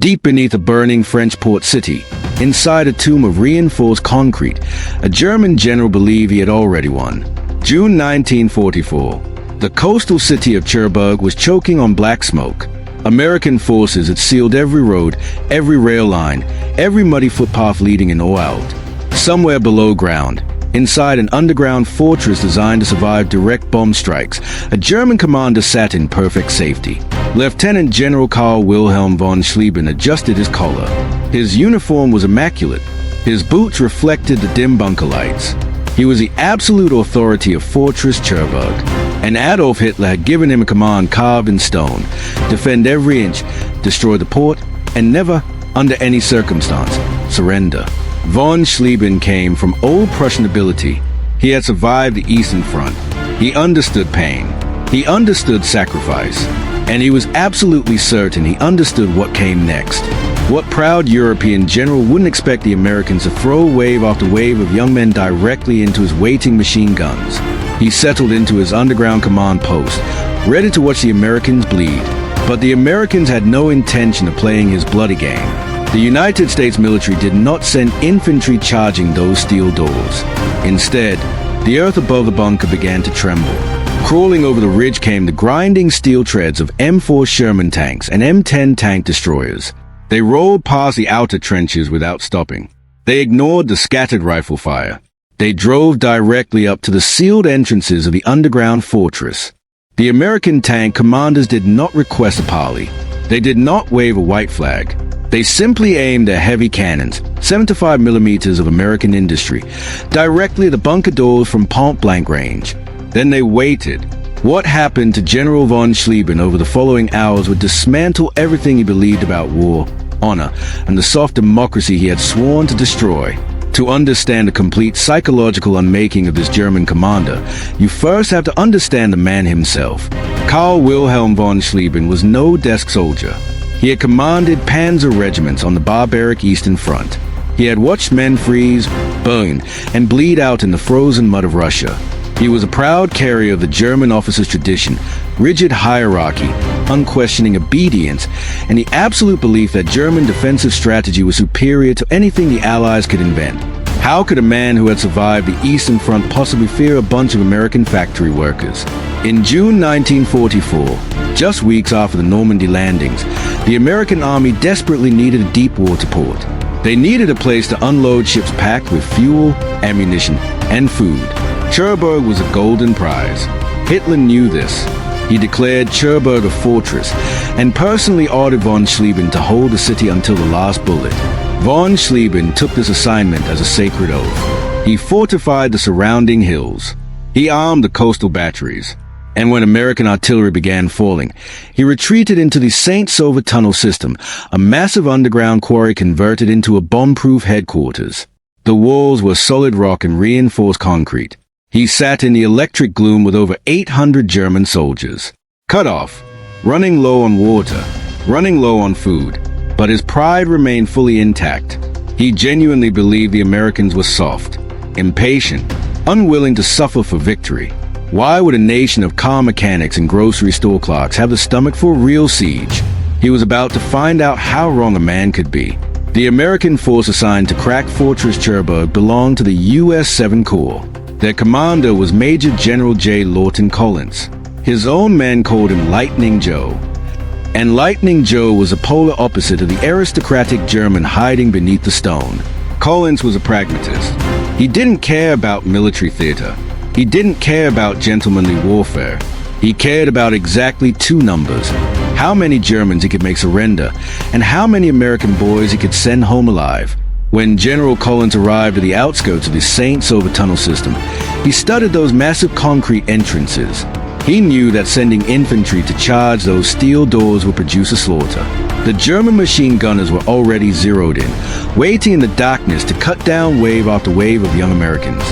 Deep beneath a burning French port city, inside a tomb of reinforced concrete, a German general believed he had already won. June 1944. The coastal city of Cherbourg was choking on black smoke. American forces had sealed every road, every rail line, every muddy footpath leading in or out. Somewhere below ground, inside an underground fortress designed to survive direct bomb strikes, a German commander sat in perfect safety. Lieutenant General Karl von Schlieben adjusted his collar. His uniform was immaculate. His boots reflected the dim bunker lights. He was the absolute authority of Fortress Cherbourg, and Adolf Hitler had given him a command carved in stone: defend every inch, destroy the port, and never, under any circumstance, surrender. Von Schlieben came from old Prussian nobility. He had survived the Eastern Front. He understood pain. He understood sacrifice. And he was absolutely certain he understood what came next. What proud European general wouldn't expect the Americans to throw wave after wave of young men directly into his waiting machine guns? He settled into his underground command post, ready to watch the Americans bleed. But the Americans had no intention of playing his bloody game. The United States military did not send infantry charging those steel doors. Instead, the earth above the bunker began to tremble. Crawling over the ridge came the grinding steel treads of M4 Sherman tanks and M10 tank destroyers. They rolled past the outer trenches without stopping. They ignored the scattered rifle fire. They drove directly up to the sealed entrances of the underground fortress. The American tank commanders did not request a parley. They did not wave a white flag. They simply aimed their heavy cannons, 75 millimeters of American industry, directly at the bunker doors from point-blank range. Then they waited. What happened to General von Schlieben over the following hours would dismantle everything he believed about war, honor, and the soft democracy he had sworn to destroy. To understand the complete psychological unmaking of this German commander, you first have to understand the man himself. Karl von Schlieben was no desk soldier. He had commanded panzer regiments on the barbaric Eastern Front. He had watched men freeze, burn, and bleed out in the frozen mud of Russia. He was a proud carrier of the German officer's tradition, rigid hierarchy, unquestioning obedience, and the absolute belief that German defensive strategy was superior to anything the Allies could invent. How could a man who had survived the Eastern Front possibly fear a bunch of American factory workers? In June 1944, just weeks after the Normandy landings, the American army desperately needed a deep water port. They needed a place to unload ships packed with fuel, ammunition, and food. Cherbourg was a golden prize. Hitler knew this. He declared Cherbourg a fortress and personally ordered von Schlieben to hold the city until the last bullet. Von Schlieben took this assignment as a sacred oath. He fortified the surrounding hills. He armed the coastal batteries. And when American artillery began falling, he retreated into the St. Sauveur tunnel system, a massive underground quarry converted into a bomb-proof headquarters. The walls were solid rock and reinforced concrete. He sat in the electric gloom with over 800 German soldiers. Cut off, running low on water, running low on food, but his pride remained fully intact. He genuinely believed the Americans were soft, impatient, unwilling to suffer for victory. Why would a nation of car mechanics and grocery store clerks have the stomach for a real siege? He was about to find out how wrong a man could be. The American force assigned to crack Fortress Cherbourg belonged to the U.S. 7 Corps. Their commander was Major General J. Lawton Collins. His own men called him Lightning Joe. And Lightning Joe was a polar opposite of the aristocratic German hiding beneath the stone. Collins was a pragmatist. He didn't care about military theater. He didn't care about gentlemanly warfare. He cared about exactly two numbers: how many Germans he could make surrender, and how many American boys he could send home alive. When General Collins arrived at the outskirts of the St. Sauveur tunnel system, he studied those massive concrete entrances. He knew that sending infantry to charge those steel doors would produce a slaughter. The German machine gunners were already zeroed in, waiting in the darkness to cut down wave after wave of young Americans.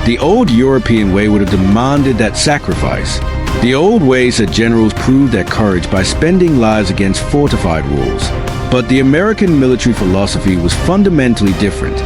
The old European way would have demanded that sacrifice. The old way said generals proved their courage by spending lives against fortified walls. But the American military philosophy was fundamentally different.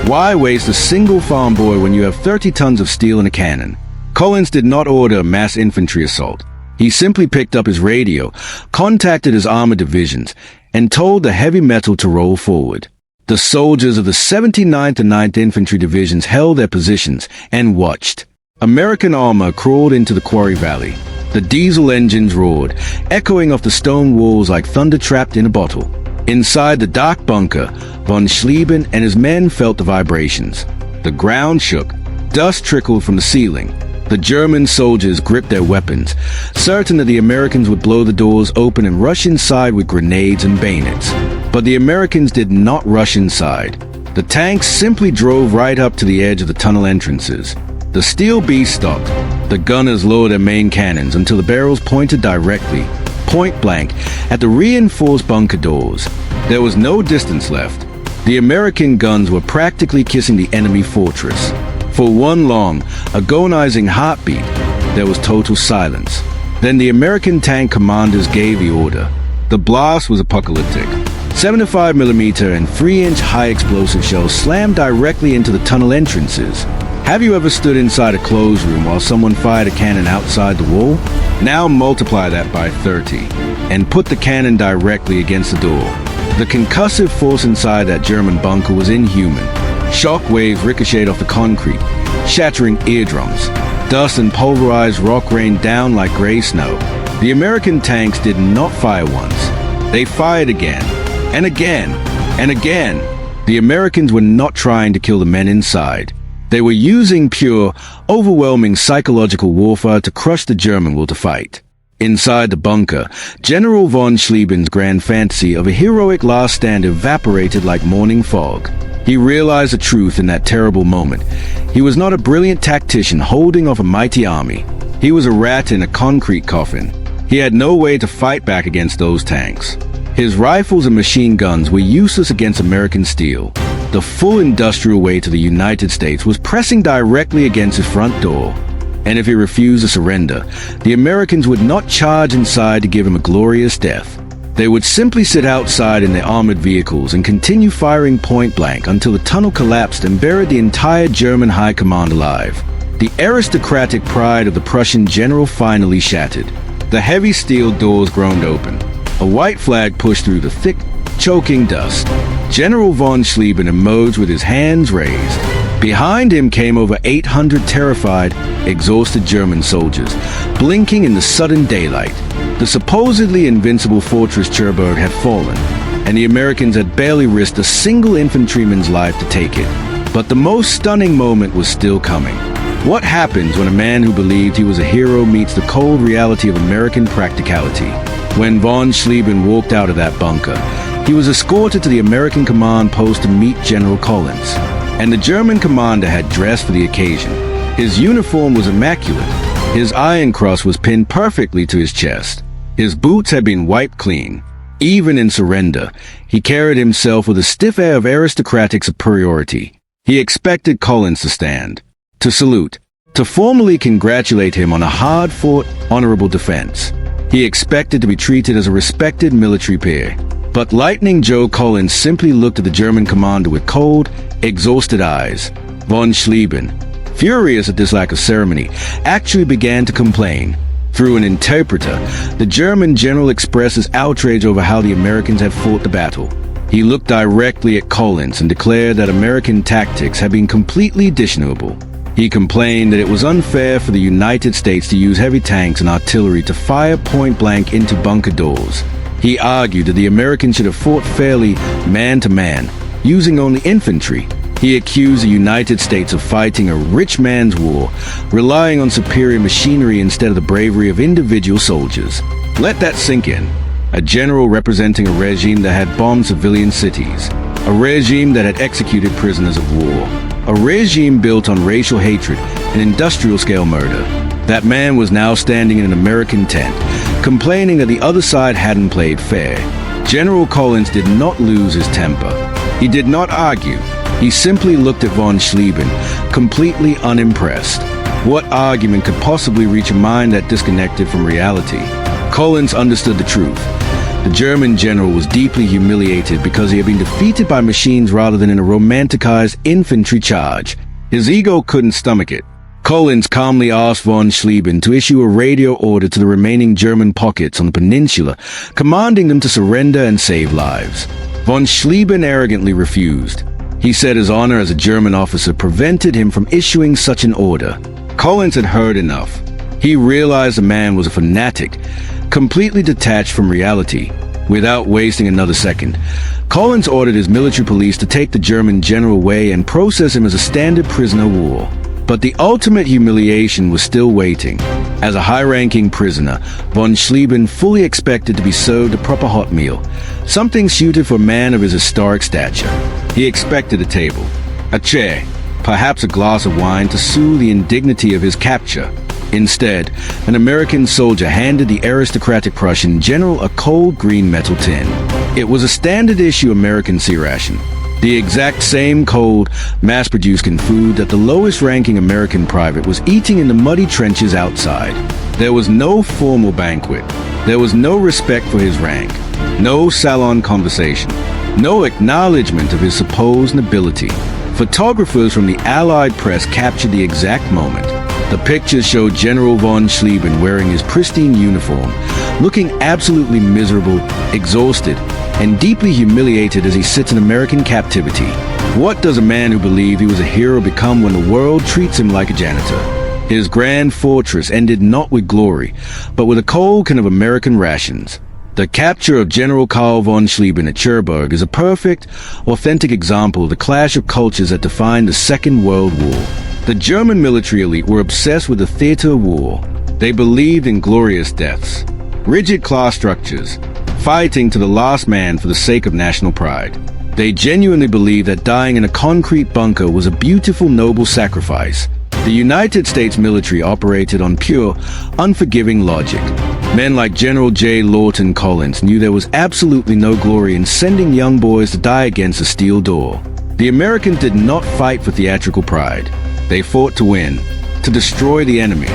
Why waste a single farm boy when you have 30 tons of steel and a cannon? Collins did not order a mass infantry assault. He simply picked up his radio, contacted his armored divisions, and told the heavy metal to roll forward. The soldiers of the 79th and 9th Infantry Divisions held their positions and watched. American armor crawled into the quarry valley. The diesel engines roared, echoing off the stone walls like thunder trapped in a bottle. Inside the dark bunker, von Schlieben and his men felt the vibrations. The ground shook. Dust trickled from the ceiling. The German soldiers gripped their weapons, certain that the Americans would blow the doors open and rush inside with grenades and bayonets. But the Americans did not rush inside. The tanks simply drove right up to the edge of the tunnel entrances. The steel beast stopped. The gunners lowered their main cannons until the barrels pointed directly, point blank, at the reinforced bunker doors. There was no distance left. The American guns were practically kissing the enemy fortress. For one long, agonizing heartbeat, there was total silence. Then the American tank commanders gave the order. The blast was apocalyptic. 75mm and 3-inch high explosive shells slammed directly into the tunnel entrances. Have you ever stood inside a closed room while someone fired a cannon outside the wall? Now multiply that by 30, and put the cannon directly against the door. The concussive force inside that German bunker was inhuman. Shock waves ricocheted off the concrete, shattering eardrums. Dust and pulverized rock rained down like gray snow. The American tanks did not fire once. They fired again, and again, and again. The Americans were not trying to kill the men inside. They were using pure, overwhelming psychological warfare to crush the German will to fight. Inside the bunker, General von Schlieben's grand fantasy of a heroic last stand evaporated like morning fog. He realized the truth in that terrible moment. He was not a brilliant tactician holding off a mighty army. He was a rat in a concrete coffin. He had no way to fight back against those tanks. His rifles and machine guns were useless against American steel. The full industrial weight of the United States was pressing directly against his front door. And if he refused to surrender, the Americans would not charge inside to give him a glorious death. They would simply sit outside in their armored vehicles and continue firing point blank until the tunnel collapsed and buried the entire German high command alive. The aristocratic pride of the Prussian general finally shattered. The heavy steel doors groaned open. A white flag pushed through the thick, choking dust. General von Schlieben emerged with his hands raised. Behind him came over 800 terrified, exhausted German soldiers, blinking in the sudden daylight. The supposedly invincible fortress Cherbourg had fallen, and the Americans had barely risked a single infantryman's life to take it. But the most stunning moment was still coming. What happens when a man who believed he was a hero meets the cold reality of American practicality? When von Schlieben walked out of that bunker, he was escorted to the American command post to meet General Karl, and the German commander had dressed for the occasion. His uniform was immaculate. His Iron Cross was pinned perfectly to his chest. His boots had been wiped clean. Even in surrender, he carried himself with a stiff air of aristocratic superiority. He expected Collins to stand, to salute, to formally congratulate him on a hard-fought, honorable defense. He expected to be treated as a respected military peer. But Lightning Joe Collins simply looked at the German commander with cold, exhausted eyes. Von Schlieben, furious at this lack of ceremony, actually began to complain. Through an interpreter, the German general expressed his outrage over how the Americans had fought the battle. He looked directly at Collins and declared that American tactics had been completely dishonorable. He complained that it was unfair for the United States to use heavy tanks and artillery to fire point-blank into bunker doors. He argued that the Americans should have fought fairly, man-to-man, using only infantry. He accused the United States of fighting a rich man's war, relying on superior machinery instead of the bravery of individual soldiers. Let that sink in. A general representing a regime that had bombed civilian cities. A regime that had executed prisoners of war. A regime built on racial hatred and industrial-scale murder. That man was now standing in an American tent, complaining that the other side hadn't played fair. General Collins did not lose his temper. He did not argue. He simply looked at von Schlieben, completely unimpressed. What argument could possibly reach a mind that disconnected from reality? Collins understood the truth. The German general was deeply humiliated because he had been defeated by machines rather than in a romanticized infantry charge. His ego couldn't stomach it. Collins calmly asked von Schlieben to issue a radio order to the remaining German pockets on the peninsula, commanding them to surrender and save lives. Von Schlieben arrogantly refused. He said his honor as a German officer prevented him from issuing such an order. Collins had heard enough. He realized the man was a fanatic, completely detached from reality. Without wasting another second, Collins ordered his military police to take the German general away and process him as a standard prisoner of war. But the ultimate humiliation was still waiting. As a high-ranking prisoner, von Schlieben fully expected to be served a proper hot meal, something suited for a man of his historic stature. He expected a table, a chair, perhaps a glass of wine to soothe the indignity of his capture. Instead, an American soldier handed the aristocratic Prussian general a cold green metal tin. It was a standard-issue American C-Ration, the exact same cold, mass-produced food that the lowest-ranking American private was eating in the muddy trenches outside. There was no formal banquet. There was no respect for his rank, no salon conversation, no acknowledgement of his supposed nobility. Photographers from the Allied press captured the exact moment. The pictures showed General von Schlieben wearing his pristine uniform, looking absolutely miserable, exhausted, and deeply humiliated as he sits in American captivity. What does a man who believed he was a hero become when the world treats him like a janitor? His grand fortress ended not with glory, but with a cold can of American rations. The capture of General Karl von Schlieben at Cherbourg is a perfect, authentic example of the clash of cultures that defined the Second World War. The German military elite were obsessed with the theater of war. They believed in glorious deaths, rigid class structures, fighting to the last man for the sake of national pride. They genuinely believed that dying in a concrete bunker was a beautiful, noble sacrifice. The United States military operated on pure, unforgiving logic. Men like General Lawton Collins knew there was absolutely no glory in sending young boys to die against a steel door. The Americans did not fight for theatrical pride. They fought to win, to destroy the enemy,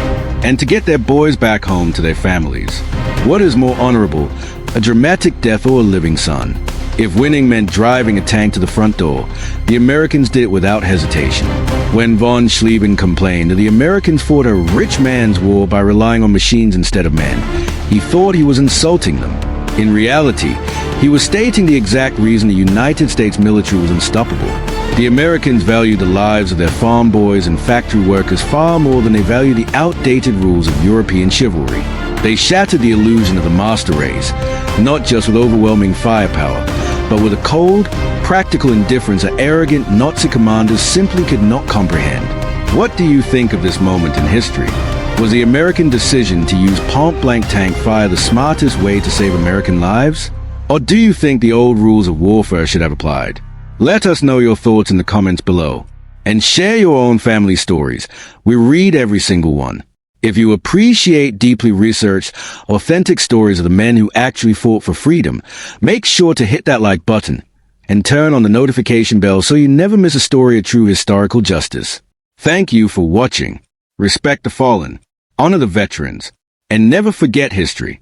and to get their boys back home to their families. What is more honorable, a dramatic death or a living son? If winning meant driving a tank to the front door, the Americans did it without hesitation. When von Schlieben complained that the Americans fought a rich man's war by relying on machines instead of men, he thought he was insulting them. In reality, he was stating the exact reason the United States military was unstoppable. The Americans valued the lives of their farm boys and factory workers far more than they valued the outdated rules of European chivalry. They shattered the illusion of the master race, not just with overwhelming firepower, but with a cold, practical indifference that arrogant Nazi commanders simply could not comprehend. What do you think of this moment in history? Was the American decision to use point-blank tank fire the smartest way to save American lives? Or do you think the old rules of warfare should have applied? Let us know your thoughts in the comments below. And share your own family stories. We read every single one. If you appreciate deeply researched, authentic stories of the men who actually fought for freedom, make sure to hit that like button and turn on the notification bell so you never miss a story of true historical justice. Thank you for watching. Respect the fallen, honor the veterans, and never forget history.